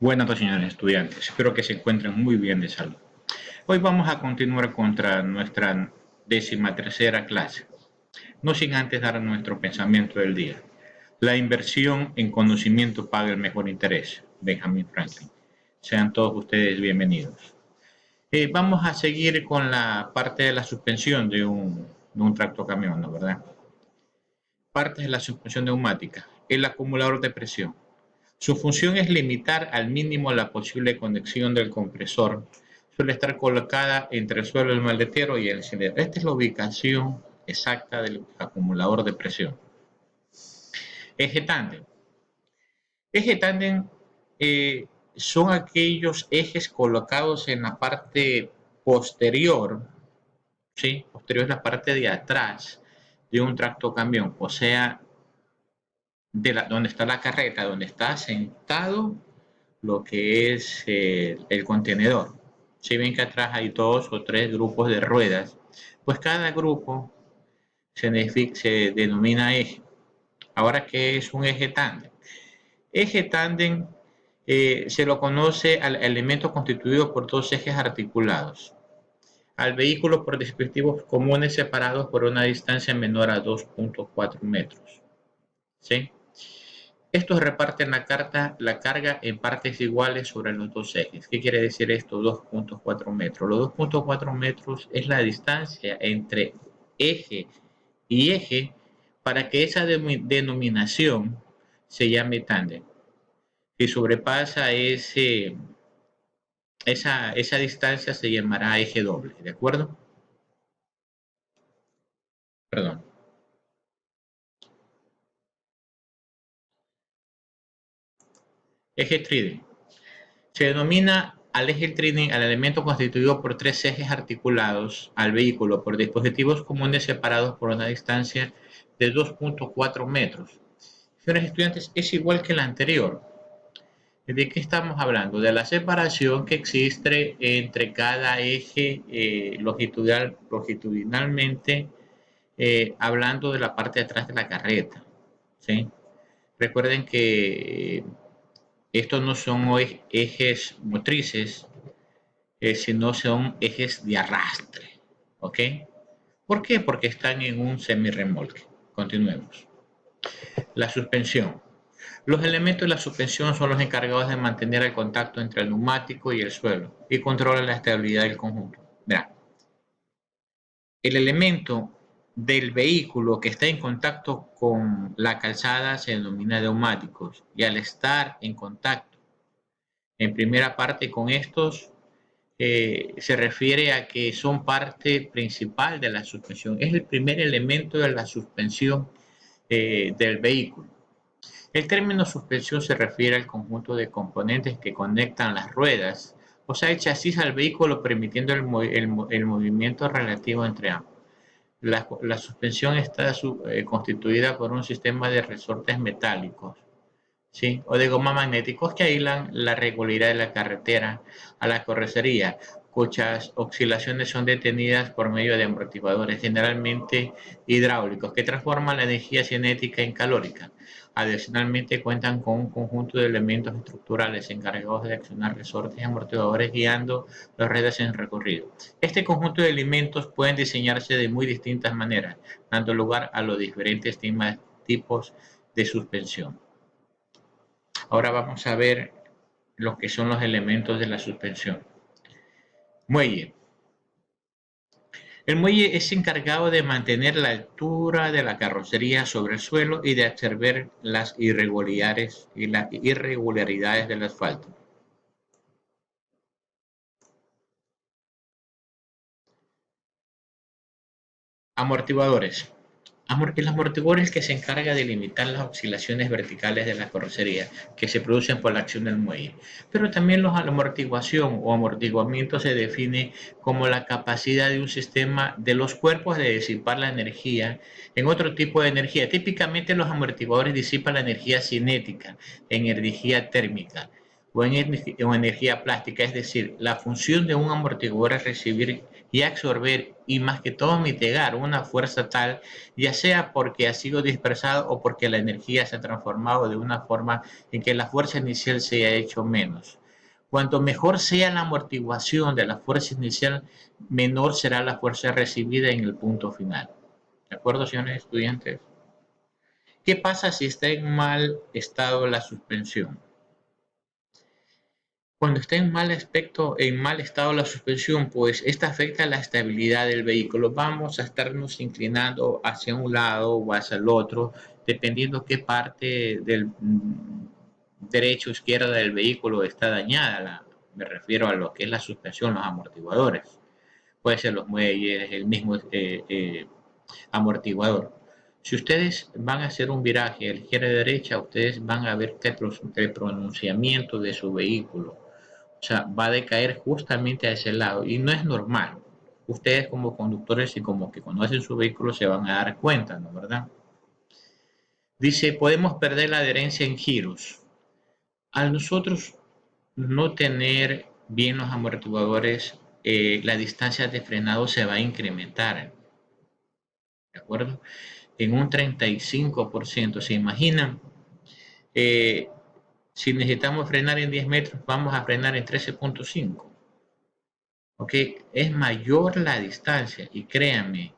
Buenas noches, señores estudiantes. Espero que se encuentren muy bien de salud. Hoy vamos a continuar contra nuestra 13ª clase, no sin antes dar nuestro pensamiento del día. La inversión en conocimiento paga el mejor interés. Benjamin Franklin. Sean todos ustedes bienvenidos. Vamos a seguir con la parte de la suspensión de un tractocamión, ¿no? ¿Verdad? Partes de la suspensión neumática. El acumulador de presión. Su función es limitar al mínimo la posible conexión del compresor. Suele estar colocada entre el suelo del maletero y el cilindro. Esta es la ubicación exacta del acumulador de presión. Eje tándem. Eje tándem son aquellos ejes colocados en la parte posterior, ¿sí? Posterior es la parte de atrás de un tractocamión, o sea, donde está la carreta, donde está sentado lo que es el contenedor. Si ven que atrás hay 2 o 3 grupos de ruedas, pues cada grupo se denomina eje. Ahora, ¿qué es un eje tándem? Eje tándem se lo conoce al elemento constituido por 2 ejes articulados al vehículo por dispositivos comunes separados por una distancia menor a 2.4 metros. ¿Sí? Estos reparten la carga en partes iguales sobre los 2 ejes. ¿Qué quiere decir esto? 2.4 metros. Los 2.4 metros es la distancia entre eje y eje para que esa denominación se llame tándem. Si sobrepasa esa distancia se llamará eje doble, ¿de acuerdo? Perdón. Eje trident. Se denomina al eje trident al elemento constituido por 3 ejes articulados al vehículo por dispositivos comunes separados por una distancia de 2.4 metros. Señores estudiantes, es igual que la anterior. ¿De qué estamos hablando? De la separación que existe entre cada eje longitudinalmente, hablando de la parte de atrás de la carreta. ¿Sí? Recuerden que estos no son ejes motrices, sino son ejes de arrastre. ¿Ok? ¿Por qué? Porque están en un semirremolque. Continuemos. La suspensión. Los elementos de la suspensión son los encargados de mantener el contacto entre el neumático y el suelo y controlan la estabilidad del conjunto. Verá, el elemento del vehículo que está en contacto con la calzada se denomina neumáticos y al estar en contacto en primera parte con estos se refiere a que son parte principal de la suspensión. Es el primer elemento de la suspensión del vehículo. El término suspensión se refiere al conjunto de componentes que conectan las ruedas, o sea, el chasis al vehículo, permitiendo el movimiento relativo entre ambos. La suspensión está constituida por un sistema de resortes metálicos, ¿sí? O de goma magnéticos que aíslan la regularidad de la carretera a la carrocería, cuyas oscilaciones son detenidas por medio de amortiguadores, generalmente hidráulicos, que transforman la energía cinética en calórica. Adicionalmente, cuentan con un conjunto de elementos estructurales encargados de accionar resortes y amortiguadores guiando las ruedas en recorrido. Este conjunto de elementos pueden diseñarse de muy distintas maneras, dando lugar a los diferentes tipos de suspensión. Ahora vamos a ver lo que son los elementos de la suspensión. Muelle. El muelle es encargado de mantener la altura de la carrocería sobre el suelo y de absorber las irregularidades del asfalto. Amortiguadores. El amortiguador es el que se encarga de limitar las oscilaciones verticales de la carrocería que se producen por la acción del muelle. Pero también la amortiguación o amortiguamiento se define como la capacidad de un sistema de los cuerpos de disipar la energía en otro tipo de energía. Típicamente los amortiguadores disipan la energía cinética, energía térmica, o energía plástica, es decir, la función de un amortiguador es recibir y absorber y más que todo mitigar una fuerza tal, ya sea porque ha sido dispersado o porque la energía se ha transformado de una forma en que la fuerza inicial se ha hecho menos. Cuanto mejor sea la amortiguación de la fuerza inicial, menor será la fuerza recibida en el punto final. ¿De acuerdo, señores estudiantes? ¿Qué pasa si está en mal estado la suspensión? Cuando está en mal estado la suspensión, pues esta afecta la estabilidad del vehículo. Vamos a estarnos inclinando hacia un lado o hacia el otro, dependiendo qué parte del derecho o izquierda del vehículo está dañada. Me refiero a lo que es la suspensión, los amortiguadores. Puede ser los muelles, el mismo amortiguador. Si ustedes van a hacer un viraje a la izquierda y derecha, ustedes van a ver que el pronunciamiento de su vehículo, o sea, va a decaer justamente a ese lado y no es normal. Ustedes como conductores y como que conocen su vehículo se van a dar cuenta, ¿no? ¿Verdad? Dice, podemos perder la adherencia en giros. Al nosotros no tener bien los amortiguadores, la distancia de frenado se va a incrementar, ¿de acuerdo? En un 35%. ¿Se imaginan? Eh, si necesitamos frenar en 10 metros, vamos a frenar en 13.5. ¿Ok? Es mayor la distancia y créanme,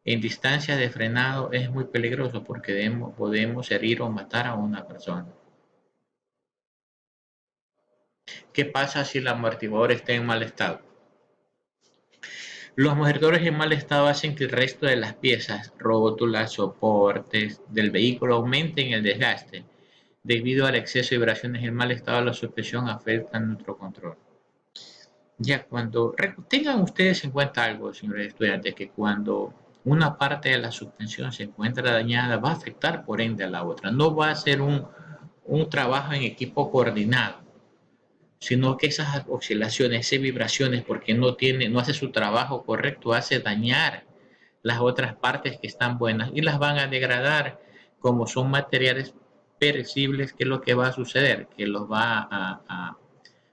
en distancia de frenado es muy peligroso porque podemos herir o matar a una persona. ¿Qué pasa si el amortiguador está en mal estado? Los amortiguadores en mal estado hacen que el resto de las piezas, rótulas, soportes del vehículo aumenten el desgaste. Debido al exceso de vibraciones en mal estado de la suspensión afectan nuestro control. Ya cuando tengan ustedes en cuenta algo, señores estudiantes, que cuando una parte de la suspensión se encuentra dañada, va a afectar por ende a la otra. No va a ser un trabajo en equipo coordinado, sino que esas oscilaciones, esas vibraciones, porque no hace su trabajo correcto, hace dañar las otras partes que están buenas y las van a degradar como son materiales perecibles. ¿Qué es lo que va a suceder? Que los va a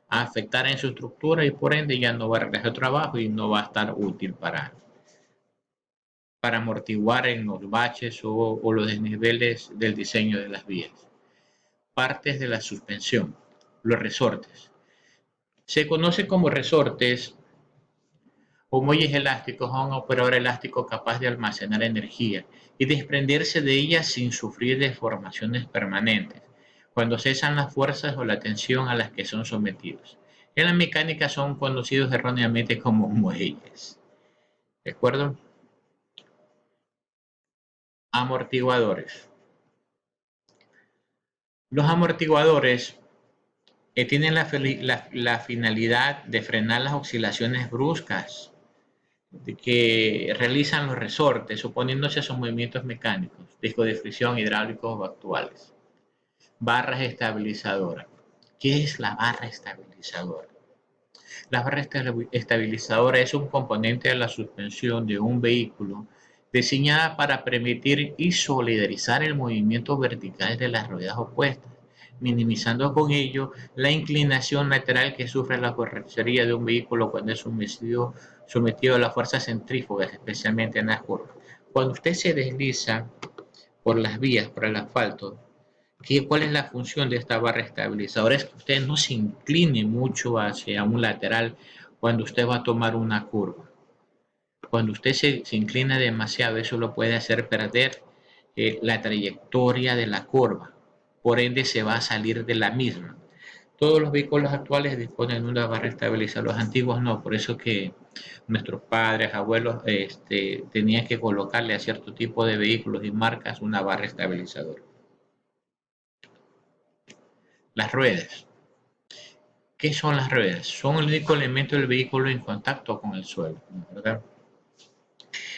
afectar en su estructura y por ende ya no va a realizar el trabajo y no va a estar útil para amortiguar en los baches o los desniveles del diseño de las vías. Partes de la suspensión, los resortes. Se conoce como resortes o muelles elásticos a un operador elástico capaz de almacenar energía y desprenderse de ella sin sufrir deformaciones permanentes, cuando cesan las fuerzas o la tensión a las que son sometidos. En la mecánica son conocidos erróneamente como muelles. ¿De acuerdo? Amortiguadores. Los amortiguadores tienen la finalidad de frenar las oscilaciones bruscas que realizan los resortes, oponiéndose a sus movimientos mecánicos, discos de fricción, hidráulicos o actuales. Barras estabilizadoras. ¿Qué es la barra estabilizadora? La barra estabilizadora es un componente de la suspensión de un vehículo diseñada para permitir y solidarizar el movimiento vertical de las ruedas opuestas, minimizando con ello la inclinación lateral que sufre la carrocería de un vehículo cuando es sometido a las fuerzas centrífugas, especialmente en las curvas. Cuando usted se desliza por las vías, por el asfalto, ¿cuál es la función de esta barra estabilizadora? Es que usted no se incline mucho hacia un lateral cuando usted va a tomar una curva. Cuando usted se inclina demasiado, eso lo puede hacer perder la trayectoria de la curva. Por ende, se va a salir de la misma. Todos los vehículos actuales disponen de una barra estabilizadora, los antiguos no, por eso que nuestros padres, abuelos, tenían que colocarle a cierto tipo de vehículos y marcas una barra estabilizadora. Las ruedas. ¿Qué son las ruedas? Son el único elemento del vehículo en contacto con el suelo, ¿verdad?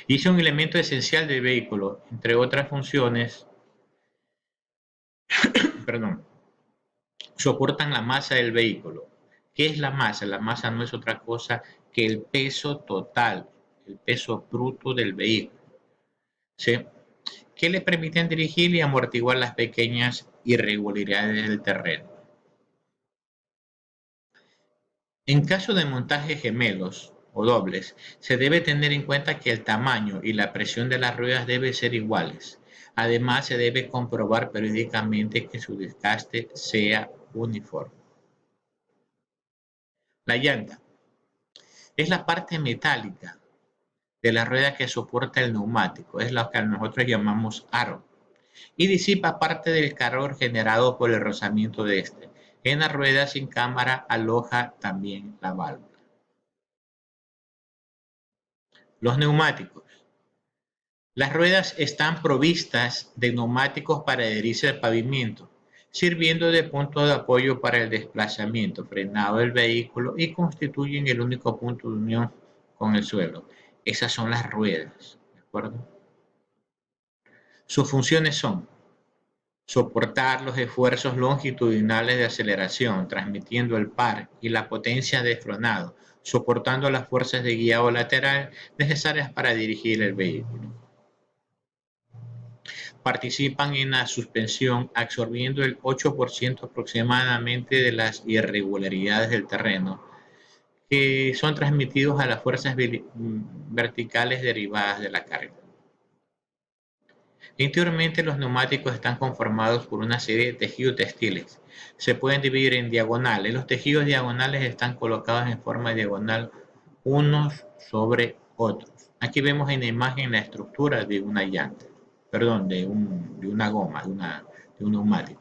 Y es un elemento esencial del vehículo, entre otras funciones, perdón, soportan la masa del vehículo. ¿Qué es la masa? La masa no es otra cosa que el peso total, el peso bruto del vehículo, ¿sí? Que le permiten dirigir y amortiguar las pequeñas irregularidades del terreno. En caso de montajes gemelos o dobles, se debe tener en cuenta que el tamaño y la presión de las ruedas deben ser iguales. Además, se debe comprobar periódicamente que su desgaste sea uniforme. La llanta es la parte metálica de la rueda que soporta el neumático, es lo que nosotros llamamos aro, y disipa parte del calor generado por el rozamiento de este. En la rueda sin cámara aloja también la válvula. Los neumáticos. Las ruedas están provistas de neumáticos para adherirse al pavimento, sirviendo de punto de apoyo para el desplazamiento, frenado del vehículo y constituyen el único punto de unión con el suelo. Esas son las ruedas, ¿de acuerdo? Sus funciones son soportar los esfuerzos longitudinales de aceleración, transmitiendo el par y la potencia de frenado, soportando las fuerzas de guiado lateral necesarias para dirigir el vehículo. Participan en la suspensión absorbiendo el 8% aproximadamente de las irregularidades del terreno, que son transmitidos a las fuerzas verticales derivadas de la carga. Interiormente los neumáticos están conformados por una serie de tejidos textiles. Se pueden dividir en diagonales. Los tejidos diagonales están colocados en forma diagonal unos sobre otros. Aquí vemos en la imagen la estructura de una llanta, perdón, de una goma, de un neumático.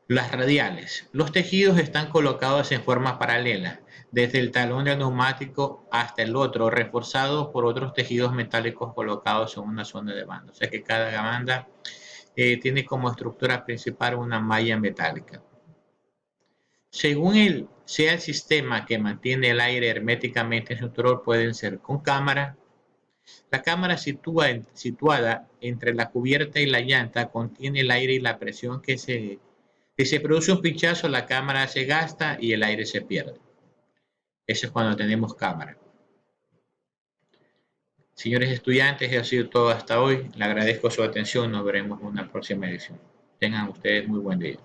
Las radiales. Los tejidos están colocados en forma paralela, desde el talón del neumático hasta el otro, reforzados por otros tejidos metálicos colocados en una zona de banda. O sea que cada banda tiene como estructura principal una malla metálica. Según sea el sistema que mantiene el aire herméticamente en su interior, pueden ser con cámara. La cámara situada entre la cubierta y la llanta contiene el aire y la presión si se produce un pinchazo, la cámara se gasta y el aire se pierde. Eso es cuando tenemos cámara. Señores estudiantes, eso ha sido todo hasta hoy. Le agradezco su atención. Nos veremos en una próxima edición. Tengan ustedes muy buen día.